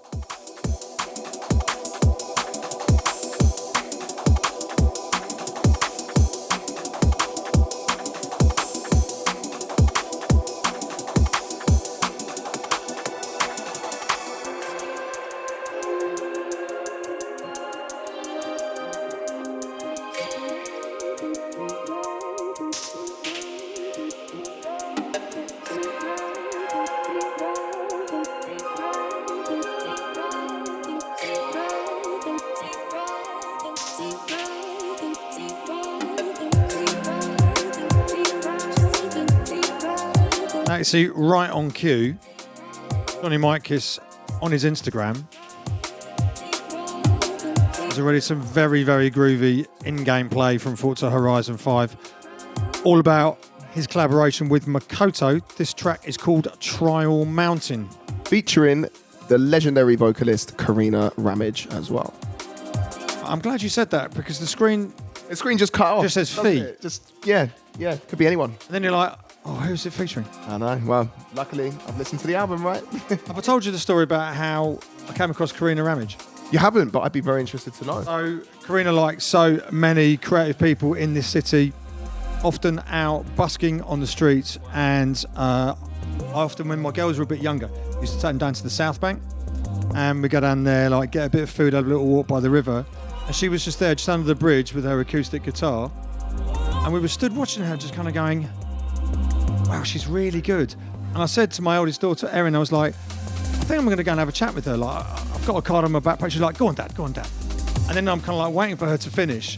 See, right on cue, Johnny Mikis on his Instagram. There's already some very, very groovy in-game play from Forza Horizon 5. All about his collaboration with Makoto. This track is called Trial Mountain. Featuring the legendary vocalist Karina Ramage as well. I'm glad you said that because the screen just cut off. Just says Fee. Yeah, could be anyone. And then you're like, oh, who's it featuring? I know. Well, luckily, I've listened to the album, right? Have I told you the story about how I came across Karina Ramage? You haven't, but I'd be very interested to know. So, Karina, like so many creative people in this city, often out busking on the streets, and I often, when my girls were a bit younger, used to take them down to the South Bank, and we go down there, like get a bit of food, have a little walk by the river, and she was just there, just under the bridge with her acoustic guitar, and we were stood watching her, just kind of going, wow, she's really good. And I said to my oldest daughter, Erin, I was like, I think I'm going to go and have a chat with her. Like, I've got a card on my backpack. She's like, go on, Dad. And then I'm kind of like waiting for her to finish.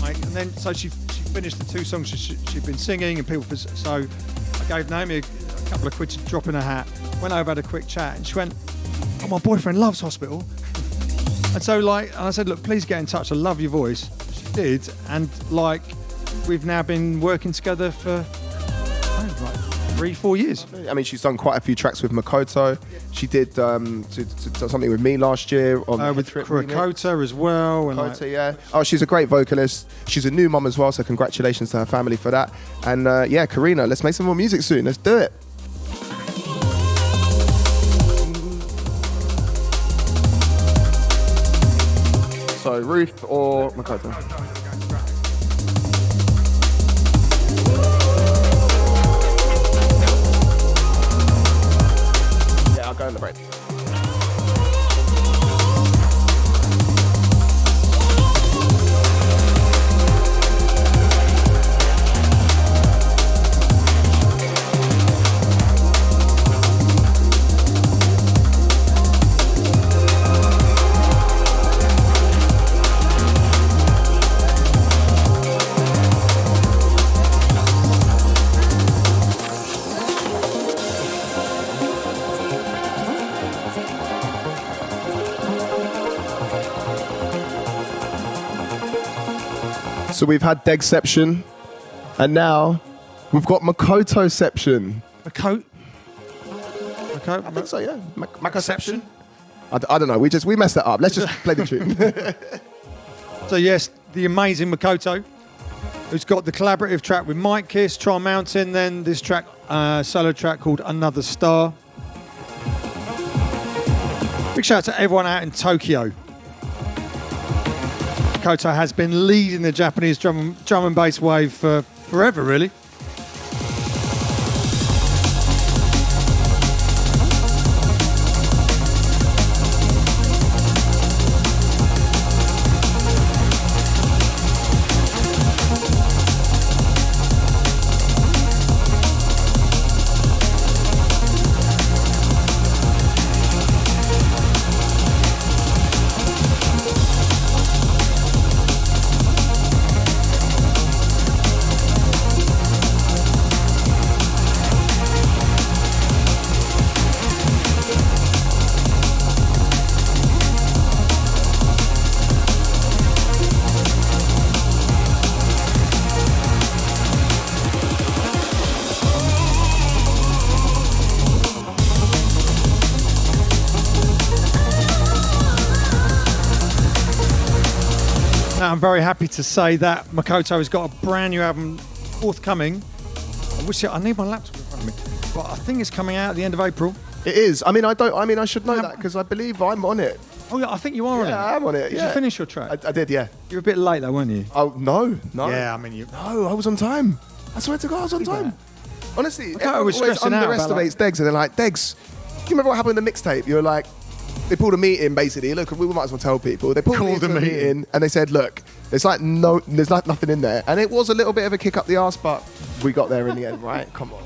Like, and then, so she finished the two songs she'd been singing, and people, so I gave Naomi a couple of quid to drop in her hat, went over, had a quick chat, and she went, oh, my boyfriend loves Hospital. And so, like, and I said, look, please get in touch. I love your voice. She did. And, like, we've now been working together for, like 3-4 years. I mean, she's done quite a few tracks with Makoto. She did something with me last year on with Kurakota as well. Makoto, yeah. Oh, she's a great vocalist. She's a new mum as well, so congratulations to her family for that. And yeah, Karina, let's make some more music soon. Let's do it. So, Ruth or Makoto? I'll go in the break. So we've had Degsception, and now we've got Makotoception. Makoto? I think so, yeah. Makoception. I don't know. We messed that up. Let's just play the tune. So yes, the amazing Makoto, who's got the collaborative track with Mike Kiss, Tron Mountain, then this track, solo track called Another Star. Big shout out to everyone out in Tokyo. Makoto has been leading the Japanese drum and bass wave for forever, really. I'm very happy to say that Makoto has got a brand new album forthcoming. I need my laptop in front of me, but I think it's coming out at the end of April. It is. I should know that because I believe I'm on it. Oh yeah, I think you are on it. Yeah, I'm on it. Did you finish your track? I did, yeah. You were a bit late though, weren't you? Oh, no. Yeah, I mean you. No, I was on time. I swear to God, I was on time. Honestly, I was stressing out underestimates Degs, and they're like, Degs, do you remember what happened in the mixtape? You're like, they pulled a meeting basically. Look, we might as well tell people. They pulled a meeting and they said, look, there's like nothing in there. And it was a little bit of a kick up the arse, but we got there in the end, right? Come on.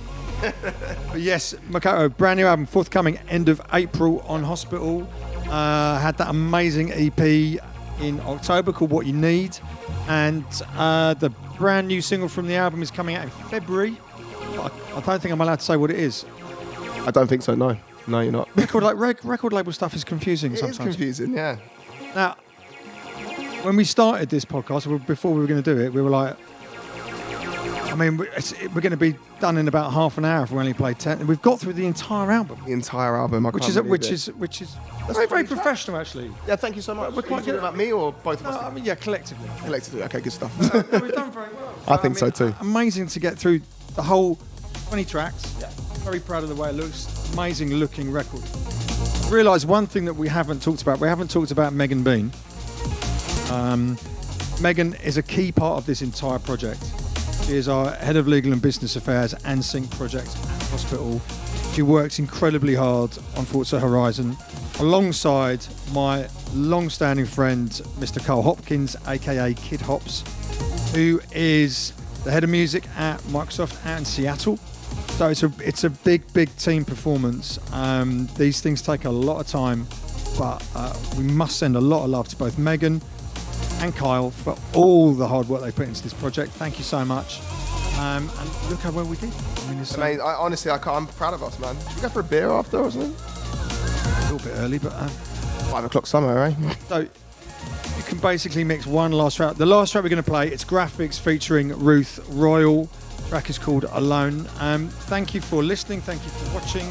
But yes, Makoto, brand new album forthcoming end of April on Hospital. Had that amazing EP in October called What You Need. And the brand new single from the album is coming out in February. But I don't think I'm allowed to say what it is. I don't think so, no. No, you're not. Record label stuff is confusing sometimes. It is confusing, yeah. Now, when we started this podcast, before we were going to do it, we were like, I mean, we're going to be done in about half an hour if we only play 10. And we've got through the entire album. The entire album, which is very professional, actually. Yeah, thank you so much. We're quite good about me or both of us? I mean, yeah, collectively. Collectively, okay, good stuff. We've done very well. I think so too. Amazing to get through the whole 20 tracks. Yeah. Very proud of the way it looks. Amazing looking record. Realise one thing that we haven't talked about. We haven't talked about Megan Bean. Megan is a key part of this entire project. She is our head of legal and business affairs and sync projects at Hospital. She works incredibly hard on Forza Horizon alongside my long-standing friend, Mr. Carl Hopkins, aka Kid Hops, who is the head of music at Microsoft out in Seattle. So it's a big team performance. These things take a lot of time, but we must send a lot of love to both Megan and Kyle for all the hard work they put into this project. Thank you so much. And look how well we did. I mean, it's amazing. I'm proud of us, man. Should we go for a beer after or something? A little bit early, but 5 o'clock somewhere, eh? So you can basically mix one last track. The last track we're going to play, it's Graphics featuring Ruth Royal. The track is called Alone. Thank you for listening. Thank you for watching.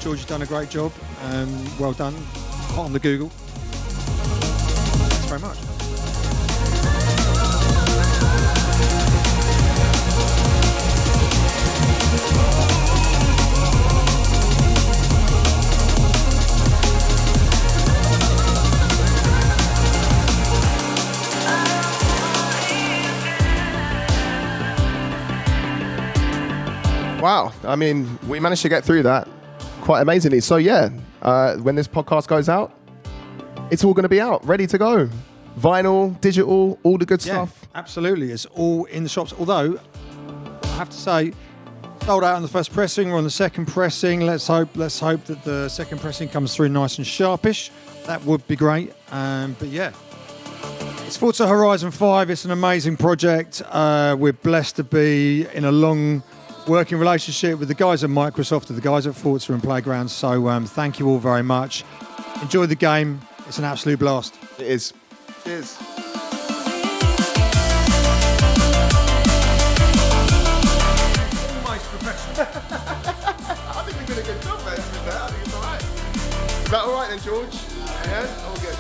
George, you've done a great job. Well done. Hot on the Google. Thanks very much. Wow, I mean, we managed to get through that quite amazingly. So yeah, when this podcast goes out, it's all going to be out, ready to go. Vinyl, digital, all the good stuff. Absolutely, it's all in the shops. Although, I have to say, sold out on the first pressing, we're on the second pressing. Let's hope that the second pressing comes through nice and sharpish. That would be great. But yeah, it's Forza Horizon 5. It's an amazing project. We're blessed to be in a long working relationship with the guys at Microsoft and the guys at Forza and Playgrounds. So thank you all very much. Enjoy the game. It's an absolute blast. It is. Cheers. Almost professional. I think we did a good job, man. Is that all right then, George? Yeah? All good.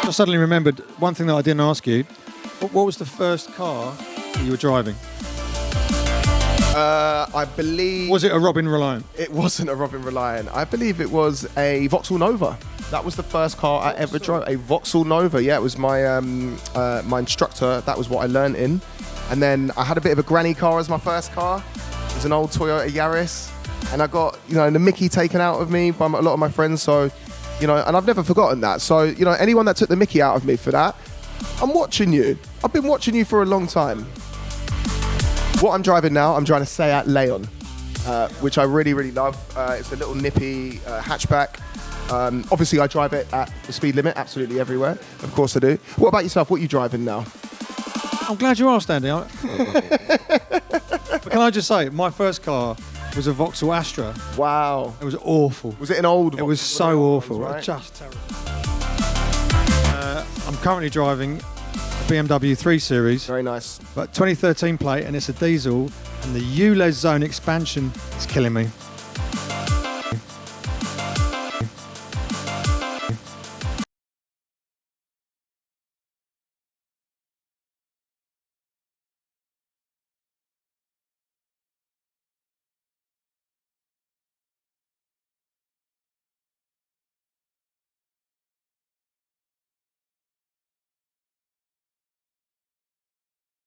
I suddenly remembered one thing that I didn't ask you. What was the first car that you were driving? I believe... Was it a Robin Reliant? It wasn't a Robin Reliant. I believe it was a Vauxhall Nova. That was the first car I ever drove. A Vauxhall Nova, yeah. It was my my instructor. That was what I learned in. And then I had a bit of a granny car as my first car. It was an old Toyota Yaris. And I got, the Mickey taken out of me by a lot of my friends. So, and I've never forgotten that. So, anyone that took the Mickey out of me for that, I'm watching you. I've been watching you for a long time. What I'm driving now, I'm driving a Seat Leon, which I really, really love. It's a little nippy hatchback. Obviously, I drive it at the speed limit absolutely everywhere. Of course I do. What about yourself? What are you driving now? I'm glad you asked, Andy. But can I just say, my first car was a Vauxhall Astra. Wow. It was awful. Was it an old It was so awful. Right? Just terrible. I'm currently driving a BMW 3 Series. Very nice. But 2013 plate, and it's a diesel, and the ULEZ zone expansion is killing me.